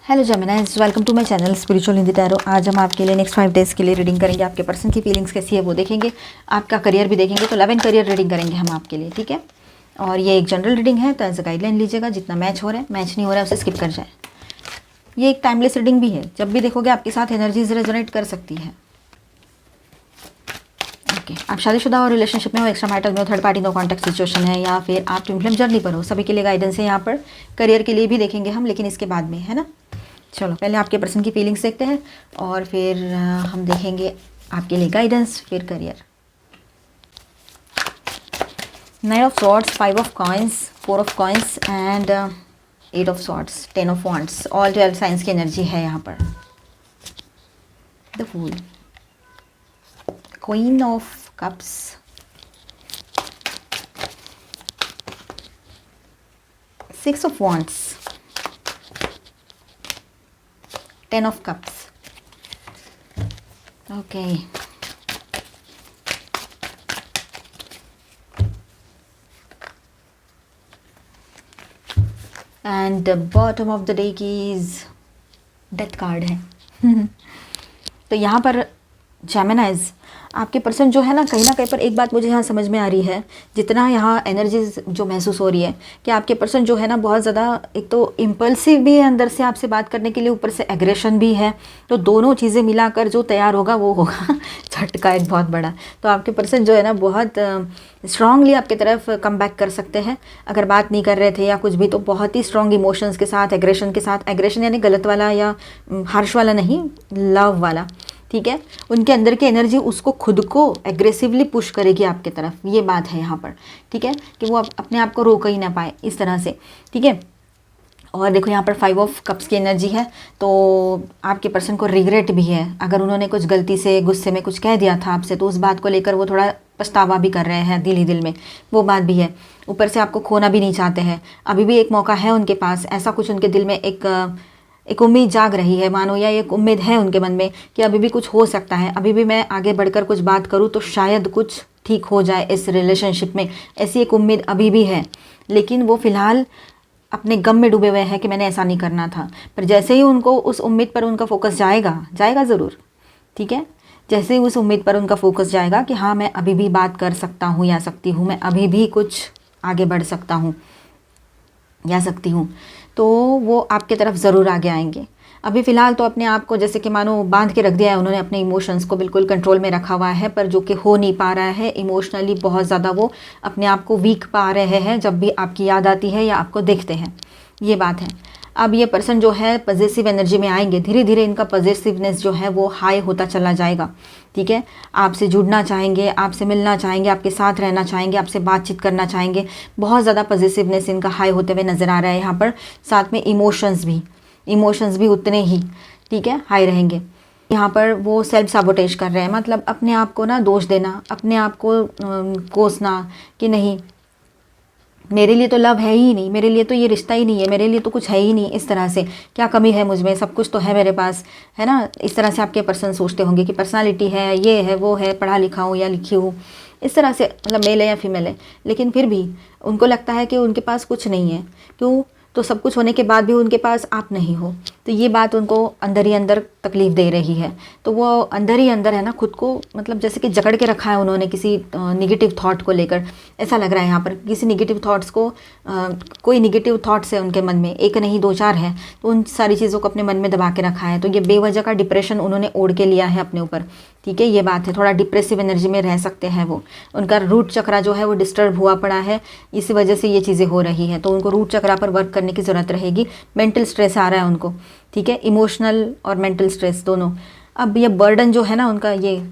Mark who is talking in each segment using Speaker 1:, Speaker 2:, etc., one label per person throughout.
Speaker 1: Hello Geminis, welcome to my channel spiritual Hindi tarot. आज हम आपके लिए नेक्स्ट 5 डेज़ के लिए रीडिंग करेंगे। आपके पर्सन की फीलिंग्स कैसी है वो देखेंगे, आपका करियर भी देखेंगे। तो लव एंड करियर रीडिंग करेंगे हम आपके लिए, ठीक है। और ये एक जनरल रीडिंग है, तो एज अ गाइडलाइन लीजिएगा। जितना मैच हो रहा है, मैच नहीं हो रहा है उसे स्किप कर जाए। ये एक टाइमलेस रीडिंग भी है, जब भी देखोगे आपके साथ एनर्जीज रेजोनेट कर सकती है। ओके, आप शादीशुदा और रिलेशनशिप में हो, एक्स्ट्रा मैरिटल में हो, third party no contact situation है, या फिर आप ट्विन फ्लेम जर्नी पर हो, सभी के लिए गाइडेंस है यहाँ पर। करियर के लिए भी देखेंगे हम, लेकिन इसके बाद में, है ना। चलो पहले आपके पर्सन की फीलिंग्स देखते हैं और फिर हम देखेंगे आपके लिए गाइडेंस, फिर career. 9 of swords, 5 of coins, 4 of coins and 8 of swords, 10 of wands. All 12 signs की एनर्जी है यहाँ पर। The fool, queen of cups, six of wands, 10 of cups. Okay. And the bottom of the deck is death card है। तो यहाँ पर जेमिनाइज, आपके person जो है ना कहीं पर एक बात मुझे यहाँ समझ में आ रही है, जितना यहाँ एनर्जी जो महसूस हो रही है कि आपके पर्सन जो है ना बहुत ज़्यादा, एक तो इम्पल्सिव भी है अंदर से आपसे बात करने के लिए, ऊपर से एग्रेशन भी है। तो दोनों चीज़ें मिलाकर जो तैयार होगा वो होगा झटका एक बहुत बड़ा। तो आपके पर्सन जो है ना बहुत स्ट्रांगली आपकी तरफ कम बैक कर सकते हैं। अगर बात नहीं कर रहे थे या कुछ भी, तो बहुत ही स्ट्रांग इमोशंस के साथ, एग्रेशन के साथ। एग्रेशन यानी गलत वाला या हार्श वाला नहीं, लव वाला, ठीक है। उनके अंदर की एनर्जी उसको खुद को एग्रेसिवली पुश करेगी आपके तरफ, ये बात है यहाँ पर, ठीक है, कि वो अपने आप को रोक ही ना पाए इस तरह से, ठीक है। और देखो यहाँ पर 5 ऑफ कप्स की एनर्जी है, तो आपके पर्सन को रिग्रेट भी है। अगर उन्होंने कुछ गलती से गुस्से में कुछ कह दिया था आपसे, तो उस बात को लेकर वो थोड़ा पछतावा भी कर रहे हैं दिल ही दिल में, वो बात भी है। ऊपर से आपको खोना भी नहीं चाहते हैं। अभी भी एक मौका है उनके पास, ऐसा कुछ उनके दिल में एक उम्मीद जाग रही है मानो, या एक उम्मीद है उनके मन में कि अभी भी कुछ हो सकता है, अभी भी मैं आगे बढ़कर कुछ बात करूं तो शायद कुछ ठीक हो जाए इस रिलेशनशिप में। ऐसी एक उम्मीद अभी भी है, लेकिन वो फ़िलहाल अपने गम में डूबे हुए हैं कि मैंने ऐसा नहीं करना था। पर जैसे ही उनको उस उम्मीद पर उनका फोकस जाएगा ज़रूर, ठीक है। जैसे ही उस उम्मीद पर उनका फोकस जाएगा कि हाँ मैं अभी भी बात कर सकता हूँ या सकती हूँ, मैं अभी भी कुछ आगे बढ़ सकता हूँ या सकती हूँ, तो वो आपके तरफ ज़रूर आगे आएंगे। अभी फ़िलहाल तो अपने आप को जैसे कि मानो बांध के रख दिया है उन्होंने, अपने इमोशंस को बिल्कुल कंट्रोल में रखा हुआ है, पर जो कि हो नहीं पा रहा है इमोशनली। बहुत ज़्यादा वो अपने आप को वीक पा रहे हैं जब भी आपकी याद आती है या आपको देखते हैं, ये बात है। अब ये पर्सन जो है पॉजिटिव एनर्जी में आएंगे, धीरे धीरे इनका पॉजिटिवनेस जो है वो हाई होता चला जाएगा, ठीक है। आपसे जुड़ना चाहेंगे, आपसे मिलना चाहेंगे, आपके साथ रहना चाहेंगे, आपसे बातचीत करना चाहेंगे। बहुत ज़्यादा पॉजिटिवनेस इनका हाई होते हुए नज़र आ रहा है यहाँ पर। साथ में इमोशंस भी उतने ही, ठीक है, हाई रहेंगे। यहाँ पर वो सेल्फ साबोटेज कर रहे हैं, मतलब अपने आप को ना दोष देना, अपने आप को कोसना कि नहीं मेरे लिए तो लव है ही नहीं, मेरे लिए तो ये रिश्ता ही नहीं है, मेरे लिए तो कुछ है ही नहीं। इस तरह से क्या कमी है मुझ में, सब कुछ तो है मेरे पास, है ना। इस तरह से आपके पर्सन सोचते होंगे कि पर्सनालिटी है, ये है, वो है, पढ़ा लिखा हूँ या लिखी हूँ, इस तरह से, मतलब मेल है या फीमेल है। लेकिन फिर भी उनको लगता है कि उनके पास कुछ नहीं है। क्यों? तो सब कुछ होने के बाद भी उनके पास आप नहीं हो, तो ये बात उनको अंदर ही अंदर तकलीफ़ दे रही है। तो वो अंदर ही अंदर है ना खुद को, मतलब जैसे कि जकड़ के रखा है उन्होंने किसी निगेटिव थॉट को लेकर। ऐसा लग रहा है यहाँ पर किसी निगेटिव थॉट्स को, कोई निगेटिव थॉट्स है उनके मन में, एक नहीं दो चार है, तो उन सारी चीज़ों को अपने मन में दबा के रखा है। तो ये बेवजह का डिप्रेशन उन्होंने ओढ़ के लिया है अपने ऊपर, ठीक है, ये बात है। थोड़ा डिप्रेसिव एनर्जी में रह सकते हैं वो, उनका रूट चक्रा जो है वो डिस्टर्ब हुआ पड़ा है, इसी वजह से ये चीज़ें हो रही हैं। तो उनको रूट चक्रा पर वर्क करने की ज़रूरत रहेगी। मेंटल स्ट्रेस आ रहा है उनको, ठीक है, इमोशनल और मेंटल स्ट्रेस दोनों। अब ये बर्डन जो है ना उनका, ये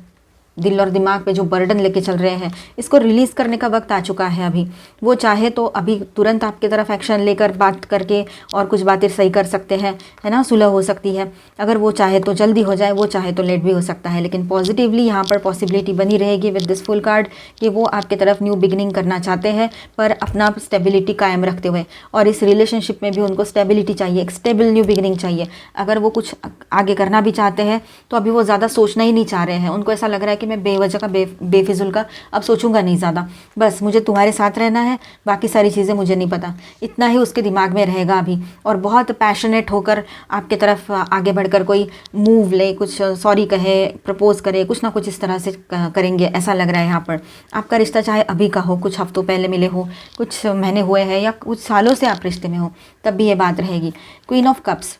Speaker 1: दिल और दिमाग पे जो बर्डन लेके चल रहे हैं, इसको रिलीज़ करने का वक्त आ चुका है अभी। वो चाहे तो अभी तुरंत आपकी तरफ एक्शन लेकर बात करके और कुछ बातें सही कर सकते हैं, है ना, सुलह हो सकती है। अगर वो चाहे तो जल्दी हो जाए, वो चाहे तो लेट भी हो सकता है, लेकिन पॉजिटिवली यहाँ पर पॉसिबिलिटी बनी रहेगी विद दिस फुल कार्ड कि वो आपकी तरफ न्यू बिगनिंग करना चाहते हैं, पर अपना स्टेबिलिटी कायम रखते हुए। और इस रिलेशनशिप में भी उनको स्टेबिलिटी चाहिए, एक स्टेबल न्यू बिगनिंग चाहिए। अगर वो कुछ आगे करना भी चाहते हैं तो अभी वो ज़्यादा सोचना ही नहीं चाह रहे हैं। उनको ऐसा लग रहा है कि मैं बेवजह का बेफिजुल का अब सोचूंगा नहीं ज़्यादा, बस मुझे तुम्हारे साथ रहना है, बाकी सारी चीज़ें मुझे नहीं पता, इतना ही उसके दिमाग में रहेगा अभी। और बहुत पैशनेट होकर आपके तरफ आगे बढ़कर कोई मूव ले, कुछ सॉरी कहे, प्रपोज करे, कुछ ना कुछ इस तरह से करेंगे, ऐसा लग रहा है यहाँ पर। आपका रिश्ता चाहे अभी का हो, कुछ हफ्तों पहले मिले हो, कुछ महीने हुए हैं, या कुछ सालों से आप रिश्ते में हो, तब भी ये बात रहेगी। क्वीन ऑफ कप्स,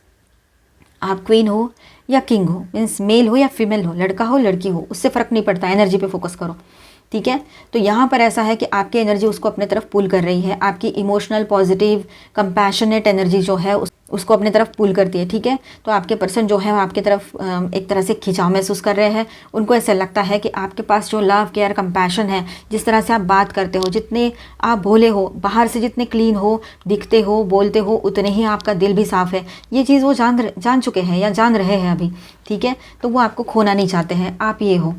Speaker 1: आप क्वीन हो या किंग हो, मीन्स मेल हो या फीमेल हो, लड़का हो लड़की हो, उससे फ़र्क नहीं पड़ता, एनर्जी पे फोकस करो, ठीक है। तो यहाँ पर ऐसा है कि आपकी एनर्जी उसको अपने तरफ पुल कर रही है, आपकी इमोशनल पॉजिटिव कंपैशनेट एनर्जी जो है उसको अपने तरफ पुल करती है, ठीक है। तो आपके पर्सन जो है वो आपके तरफ एक तरह से खिंचाव महसूस कर रहे हैं। उनको ऐसा लगता है कि आपके पास जो लव केयर कंपैशन है, जिस तरह से आप बात करते हो, जितने आप भोले हो, बाहर से जितने क्लीन हो, दिखते हो, बोलते हो, उतने ही आपका दिल भी साफ़ है, ये चीज़ वो जान चुके हैं या जान रहे हैं अभी, ठीक है। तो वो आपको खोना नहीं चाहते हैं, आप ये हो,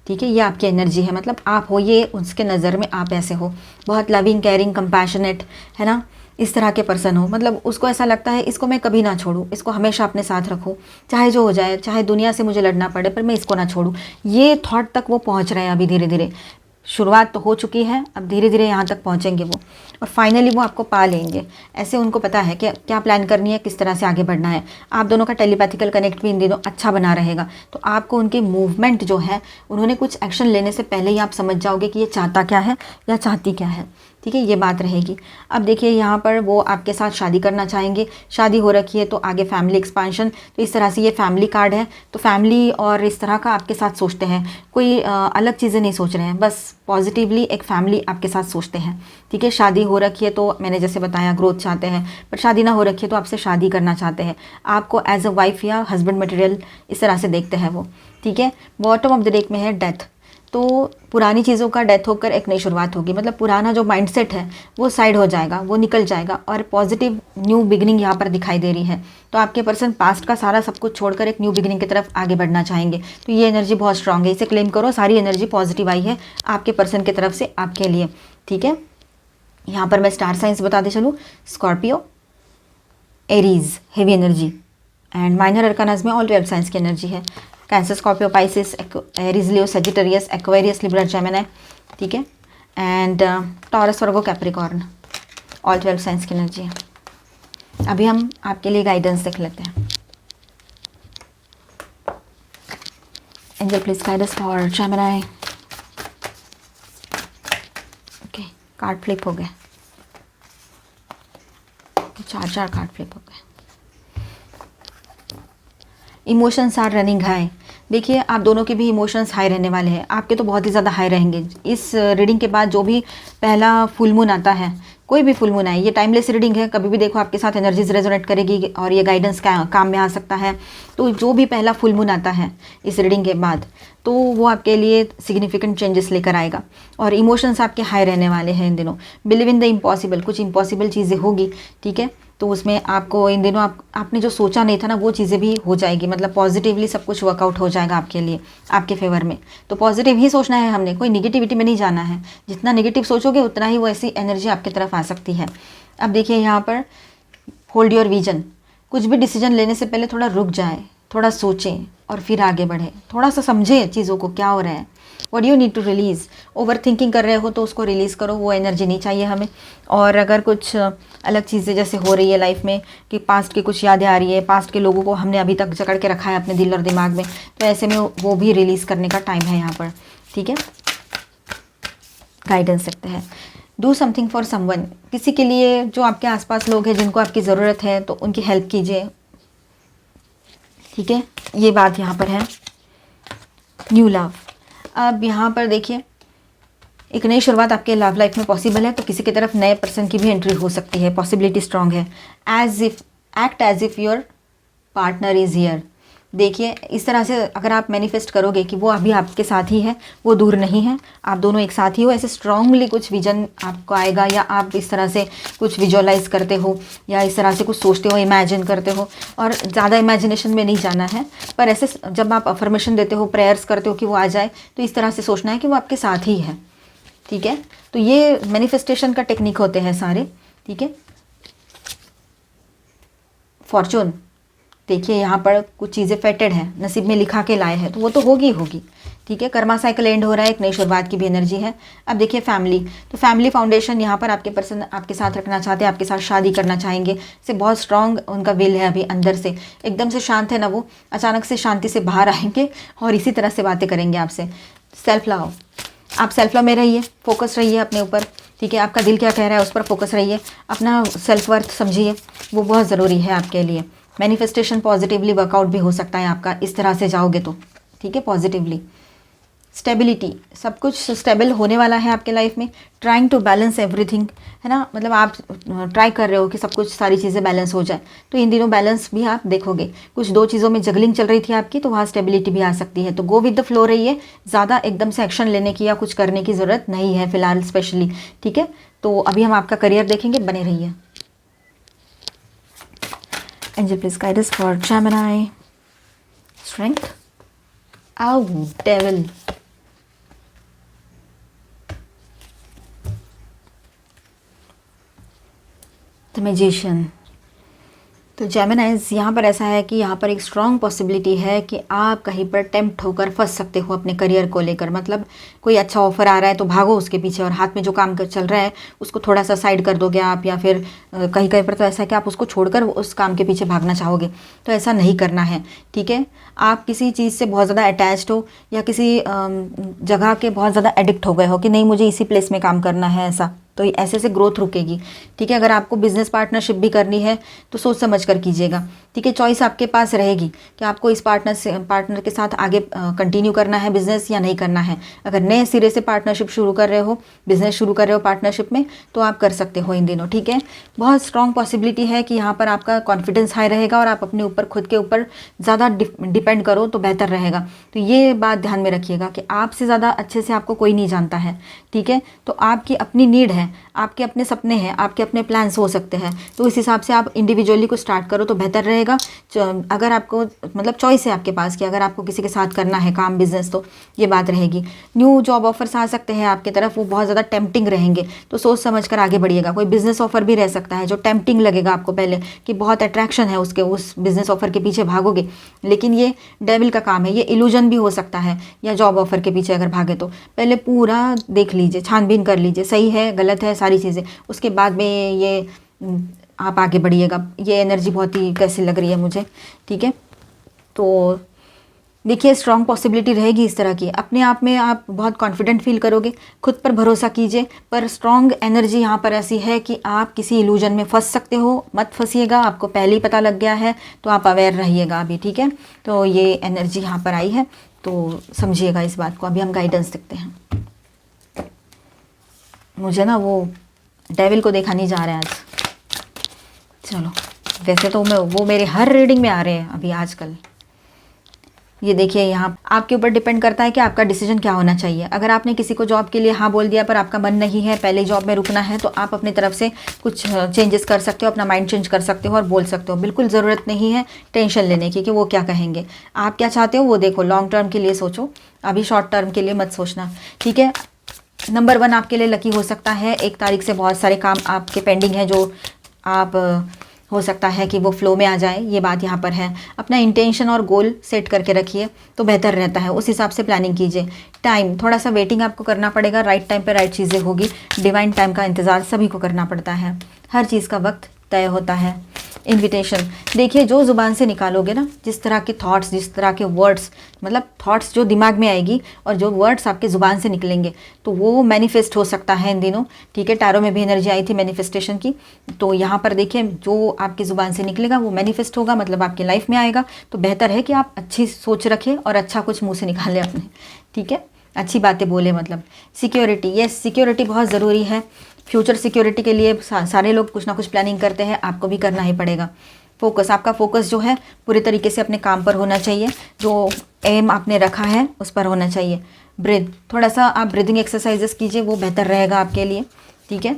Speaker 1: ठीक है। ये आपकी एनर्जी है, मतलब आप हो ये, उसके नज़र में आप ऐसे हो, बहुत लविंग केयरिंग कंपैशनेट, है ना, इस तरह के पर्सन हो। मतलब उसको ऐसा लगता है इसको मैं कभी ना छोड़ूं, इसको हमेशा अपने साथ रखूं, चाहे जो हो जाए, चाहे दुनिया से मुझे लड़ना पड़े, पर मैं इसको ना छोड़ूं। ये थॉट तक वो पहुंच रहे हैं अभी धीरे धीरे। शुरुआत तो हो चुकी है, अब धीरे धीरे यहाँ तक पहुँचेंगे वो, और फाइनली वो आपको पा लेंगे। ऐसे उनको पता है कि क्या प्लान करनी है, किस तरह से आगे बढ़ना है। आप दोनों का टेलीपैथिकल कनेक्ट भी इन दिनों अच्छा बना रहेगा। तो आपको उनके मूवमेंट जो है, उन्होंने कुछ एक्शन लेने से पहले ही आप समझ जाओगे कि ये चाहता क्या है या चाहती क्या है, ठीक है। ये बात रहेगी। अब देखिए यहाँ पर वो आपके साथ शादी करना चाहेंगे, शादी हो रखी है तो आगे फैमिली एक्सपांशन, तो इस तरह से ये फैमिली कार्ड है। तो फैमिली और इस तरह का आपके साथ सोचते हैं, कोई अलग चीज़ें नहीं सोच रहे हैं, बस पॉजिटिवली एक फैमिली आपके साथ सोचते हैं, ठीक है। शादी हो रखी है तो मैंने जैसे बताया ग्रोथ चाहते हैं, पर शादी ना हो रखी है तो आपसे शादी करना चाहते हैं, आपको एज अ वाइफ या हस्बैंड मटेरियल इस तरह से देखते हैं वो, ठीक है। बॉटम ऑफ द डेक में है डेथ, तो पुरानी चीज़ों का डेथ होकर एक नई शुरुआत होगी, मतलब पुराना जो माइंडसेट है वो साइड हो जाएगा, वो निकल जाएगा, और पॉजिटिव न्यू बिगिनिंग यहाँ पर दिखाई दे रही है। तो आपके पर्सन पास्ट का सारा सब कुछ छोड़कर एक न्यू बिगिनिंग की तरफ आगे बढ़ना चाहेंगे। तो ये एनर्जी बहुत स्ट्रांग है, इसे क्लेम करो, सारी एनर्जी पॉजिटिव आई है आपके पर्सन की तरफ से आपके लिए, ठीक है। यहाँ पर मैं स्टार साइंस बताते चलूँ, Scorpio, Aries heavy energy, and minor arcanas में ऑल 12 साइंस की एनर्जी है। Cancer, Scorpio, Pisces, Aries, Leo, Sagittarius, Aquarius, Libra, Gemini, ठीक है। And Taurus, Virgo, Capricorn, all 12 signs की एनर्जी है। अभी हम आपके लिए गाइडेंस देख लेते हैं। Angel please guide us for Gemini. Okay, card flip हो गए, चार कार्ड फ्लिप हो गए। Emotions are running high. देखिए आप दोनों के भी इमोशंस हाई रहने वाले हैं, आपके तो बहुत ही ज़्यादा हाई रहेंगे। इस रीडिंग के बाद जो भी पहला फुल मून आता है, कोई भी फुल मून आए, ये टाइमलेस रीडिंग है, कभी भी देखो आपके साथ एनर्जीज रेजोनेट करेगी और ये गाइडेंस काम में आ सकता है। तो जो भी पहला फुल मून आता है इस रीडिंग के बाद, तो वो आपके लिए सिग्निफिकेंट चेंजेस लेकर आएगा, और इमोशंस आपके हाई रहने वाले हैं इन दिनों। बिलीव इन द इम्पॉसिबल, कुछ इम्पॉसिबल चीज़ें होगी, ठीक है। तो उसमें आपको इन दिनों आपने जो सोचा नहीं था ना, वो चीज़ें भी हो जाएगी, मतलब पॉजिटिवली सब कुछ वर्कआउट हो जाएगा आपके लिए, आपके फेवर में। तो पॉजिटिव ही सोचना है हमने, कोई निगेटिविटी में नहीं जाना है। जितना निगेटिव सोचोगे उतना ही वो ऐसी एनर्जी आपकी तरफ आ सकती है। अब देखिए यहाँ पर होल्ड योर विजन, कुछ भी डिसीजन लेने से पहले थोड़ा रुक जाए, थोड़ा सोचें और फिर आगे बढ़े, थोड़ा सा समझे चीज़ों को क्या हो रहा है। What you need to release, overthinking कर रहे हो तो उसको रिलीज़ करो, वो एनर्जी नहीं चाहिए हमें। और अगर कुछ अलग चीज़ें जैसे हो रही है लाइफ में कि पास्ट की कुछ यादें आ रही है, पास्ट के लोगों को हमने अभी तक जकड़ के रखा है अपने दिल और दिमाग में, तो ऐसे में वो भी रिलीज़ करने का टाइम है यहाँ पर, ठीक है। गाइडेंस सकते हैं, डू समथिंग फॉर समवन, किसी के लिए जो आपके आसपास लोग हैं जिनको आपकी ज़रूरत है तो उनकी हेल्प कीजिए, ठीक है। ये बात यहाँ पर है। न्यू लव, अब यहाँ पर देखिए एक नई शुरुआत आपके लव लाइफ में पॉसिबल है, तो किसी की तरफ नए पर्सन की भी एंट्री हो सकती है, पॉसिबिलिटी स्ट्रांग है। Act as if your partner is here. देखिए इस तरह से अगर आप मैनिफेस्ट करोगे कि वो अभी आपके साथ ही है, वो दूर नहीं है, आप दोनों एक साथ ही हो, ऐसे स्ट्रांगली कुछ विजन आपको आएगा, या आप इस तरह से कुछ विजुअलाइज करते हो, या इस तरह से कुछ सोचते हो, इमेजिन करते हो। और ज़्यादा इमेजिनेशन में नहीं जाना है, पर ऐसे जब आप अफर्मेशन देते हो, प्रेयर्स करते हो कि वो आ जाए, तो इस तरह से सोचना है कि वो आपके साथ ही है, ठीक है। तो ये मैनिफेस्टेशन का टेक्निक होते हैं सारे, ठीक है। फॉर्चून, देखिए यहाँ पर कुछ चीज़ें फेटेड हैं, नसीब में लिखा के लाए हैं, तो वो तो होगी ही होगी। ठीक है, कर्मा साइकिल एंड हो रहा है, एक नई शुरुआत की भी एनर्जी है। अब देखिए फैमिली, तो फैमिली फाउंडेशन यहाँ पर आपके पर्सन आपके साथ रखना चाहते हैं, आपके साथ शादी करना चाहेंगे, से बहुत स्ट्रांग उनका विल है अभी अंदर से, एकदम से शांत है ना वो, अचानक से शांति से बाहर आएंगे और इसी तरह से बातें करेंगे आपसे। सेल्फ लव, आप सेल्फ लव में रहिए, फोकस रहिए अपने ऊपर। ठीक है, आपका दिल क्या कह रहा है उस पर फोकस रहिए, अपना सेल्फ वर्थ समझिए, वो बहुत ज़रूरी है आपके लिए। मैनिफेस्टेशन पॉजिटिवली वर्कआउट भी हो सकता है आपका, इस तरह से जाओगे तो। ठीक है, पॉजिटिवली। स्टेबिलिटी, सब कुछ स्टेबल होने वाला है आपके लाइफ में। ट्राइंग टू बैलेंस एवरीथिंग, है ना, मतलब आप ट्राई कर रहे हो कि सब कुछ सारी चीज़ें बैलेंस हो जाए, तो इन दिनों बैलेंस भी आप देखोगे। कुछ दो चीज़ों में जगलिंग चल रही थी आपकी, तो वहाँ स्टेबिलिटी भी आ सकती है। तो गो विद द फ्लो रहिए, ज़्यादा एकदम से एक्शन लेने की या कुछ करने की ज़रूरत नहीं है फिलहाल स्पेशली। ठीक है, तो अभी हम आपका करियर देखेंगे, बने रहिए। Angel please guide us for Gemini strength. आओ डेविल, द मैजिशियन। तो जेमिनाइज यहाँ पर ऐसा है कि यहाँ पर एक स्ट्रॉन्ग पॉसिबिलिटी है कि आप कहीं पर टेम्प्ट होकर फंस सकते हो अपने करियर को लेकर। मतलब कोई अच्छा ऑफर आ रहा है तो भागो उसके पीछे, और हाथ में जो काम कर चल रहा है उसको थोड़ा सा साइड कर दोगे आप, या फिर कहीं कहीं पर तो ऐसा है कि आप उसको छोड़कर उस काम के पीछे भागना चाहोगे। तो ऐसा नहीं करना है। ठीक है, आप किसी चीज़ से बहुत ज़्यादा अटैच्ड हो या किसी जगह के बहुत ज़्यादा एडिक्ट हो गए हो कि नहीं मुझे इसी प्लेस में काम करना है, ऐसा तो ऐसे से ग्रोथ रुकेगी। ठीक है, अगर आपको बिजनेस पार्टनरशिप भी करनी है तो सोच समझ कर कीजिएगा। ठीक है, चॉइस आपके पास रहेगी कि आपको इस पार्टनर के साथ आगे कंटिन्यू करना है बिजनेस या नहीं करना है। अगर नए सिरे से पार्टनरशिप शुरू कर रहे हो, बिजनेस शुरू कर रहे हो पार्टनरशिप में, तो आप कर सकते हो इन दिनों। ठीक है, बहुत स्ट्रॉन्ग पॉसिबिलिटी है कि यहाँ पर आपका कॉन्फिडेंस हाई रहेगा और आप अपने ऊपर खुद के ऊपर ज़्यादा डिपेंड करो तो बेहतर रहेगा। तो ये बात ध्यान में रखिएगा कि आपसे ज़्यादा अच्छे से आपको कोई नहीं जानता है। ठीक है, तो आपकी अपनी नीड है, आपके अपने सपने हैं, आपके अपने प्लान्स हो सकते हैं, तो इस हिसाब से आप इंडिविजुअली को स्टार्ट करो तो बेहतर रहेगा। अगर आपको मतलब चॉइस है आपके पास कि अगर आपको किसी के साथ करना है काम बिजनेस, तो ये बात रहेगी। न्यू जॉब ऑफर्स आ सकते हैं आपकी तरफ, वो बहुत ज़्यादा टेम्पटिंग रहेंगे, तो सोच समझ कर आगे बढ़िएगा। कोई बिजनेस ऑफर भी रह सकता है जो टेम्पटिंग लगेगा आपको पहले कि बहुत अट्रैक्शन है उसके, उस बिजनेस ऑफर के पीछे भागोगे, लेकिन ये डेविल का काम है, ये इल्यूजन भी हो सकता है। या जॉब ऑफर के पीछे अगर भागे तो पहले पूरा देख लीजिए, छानबीन कर लीजिए, सही है गलत है सारी चीज़ें, उसके बाद में ये आप आगे बढ़िएगा। ये एनर्जी बहुत ही कैसी लग रही है मुझे। ठीक है, तो देखिए स्ट्रॉन्ग पॉसिबिलिटी रहेगी इस तरह की, अपने आप में आप बहुत कॉन्फिडेंट फील करोगे, खुद पर भरोसा कीजिए। पर स्ट्रॉन्ग एनर्जी यहाँ पर ऐसी है कि आप किसी इल्यूजन में फंस सकते हो, मत फंसिएगा। आपको पहले ही पता लग गया है तो आप अवेयर रहिएगा अभी। ठीक है, तो ये एनर्जी यहाँ पर आई है, तो समझिएगा इस बात को। अभी हम गाइडेंस देखते हैं। मुझे ना वो डेविल को देखा नहीं जा रहा है आज। चलो, वैसे तो वो मेरे हर रीडिंग में आ रहे हैं अभी आजकल। ये देखिए, यहाँ आपके ऊपर डिपेंड करता है कि आपका डिसीजन क्या होना चाहिए। अगर आपने किसी को जॉब के लिए हाँ बोल दिया पर आपका मन नहीं है, पहले जॉब में रुकना है, तो आप अपनी तरफ से कुछ चेंजेस कर सकते हो, अपना माइंड चेंज कर सकते हो और बोल सकते हो। बिल्कुल ज़रूरत नहीं है टेंशन लेने की कि वो क्या कहेंगे। आप क्या चाहते हो वो देखो, लॉन्ग टर्म के लिए सोचो, अभी शॉर्ट टर्म के लिए मत सोचना। ठीक है, नंबर 1 आपके लिए लकी हो सकता है। 1 तारीख से बहुत सारे काम आपके पेंडिंग हैं जो आप हो सकता है कि वो फ्लो में आ जाए, ये बात यहाँ पर है। अपना इंटेंशन और गोल सेट करके रखिए तो बेहतर रहता है, उस हिसाब से प्लानिंग कीजिए। टाइम, थोड़ा सा वेटिंग आपको करना पड़ेगा, राइट टाइम पे राइट चीज़ें होगी। डिवाइन टाइम का इंतज़ार सभी को करना पड़ता है, हर चीज़ का वक्त तय होता है। इन्विटेशन, देखिए जो ज़ुबान से निकालोगे ना, जिस तरह के थॉट्स, जिस तरह के वर्ड्स, मतलब थॉट्स जो दिमाग में आएगी और जो वर्ड्स आपके ज़ुबान से निकलेंगे तो वो मैनिफेस्ट हो सकता है इन दिनों। ठीक है, टैरो में भी एनर्जी आई थी मैनिफेस्टेशन की, तो यहाँ पर देखिए जो आपकी ज़ुबान से निकलेगा वो मैनिफेस्ट होगा, मतलब आपकी लाइफ में आएगा। तो बेहतर है कि आप अच्छी सोच रखें और अच्छा कुछ मुँह से निकालें अपने। ठीक है, अच्छी बातें बोले। मतलब सिक्योरिटी, यस सिक्योरिटी बहुत ज़रूरी है। फ्यूचर सिक्योरिटी के लिए सारे लोग कुछ ना कुछ प्लानिंग करते हैं, आपको भी करना ही पड़ेगा। फोकस, आपका फोकस जो है पूरे तरीके से अपने काम पर होना चाहिए, जो एम आपने रखा है उस पर होना चाहिए। ब्रीथ, थोड़ा सा आप ब्रीदिंग एक्सरसाइजेस कीजिए, वो बेहतर रहेगा आपके लिए। ठीक है,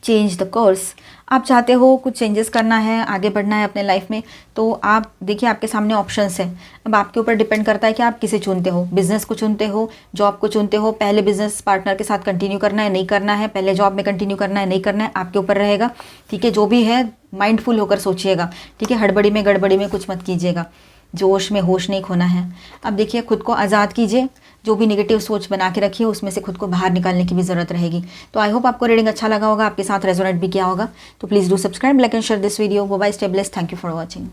Speaker 1: चेंज द कोर्स। आप चाहते हो कुछ चेंजेस करना है, आगे बढ़ना है अपने लाइफ में, तो आप देखिए आपके सामने ऑप्शंस हैं। अब आपके ऊपर डिपेंड करता है कि आप किसे चुनते हो, बिजनेस को चुनते हो, जॉब को चुनते हो, पहले बिजनेस पार्टनर के साथ कंटिन्यू करना है नहीं करना है, पहले जॉब में कंटिन्यू करना है नहीं करना है, आपके ऊपर रहेगा। ठीक है, जो भी है माइंडफुल होकर सोचिएगा। ठीक है, हड़बड़ी में गड़बड़ी में कुछ मत कीजिएगा, जोश में होश नहीं खोना है। अब देखिए खुद को आज़ाद कीजिए, जो भी नेगेटिव सोच बना के रखिए उसमें से खुद को बाहर निकालने की भी ज़रूरत रहेगी। तो आई होप आपको रीडिंग अच्छा लगा होगा, आपके साथ रेजोनेट भी किया होगा। तो please do subscribe, like and share this video. Bye, stay blessed, thank you for watching.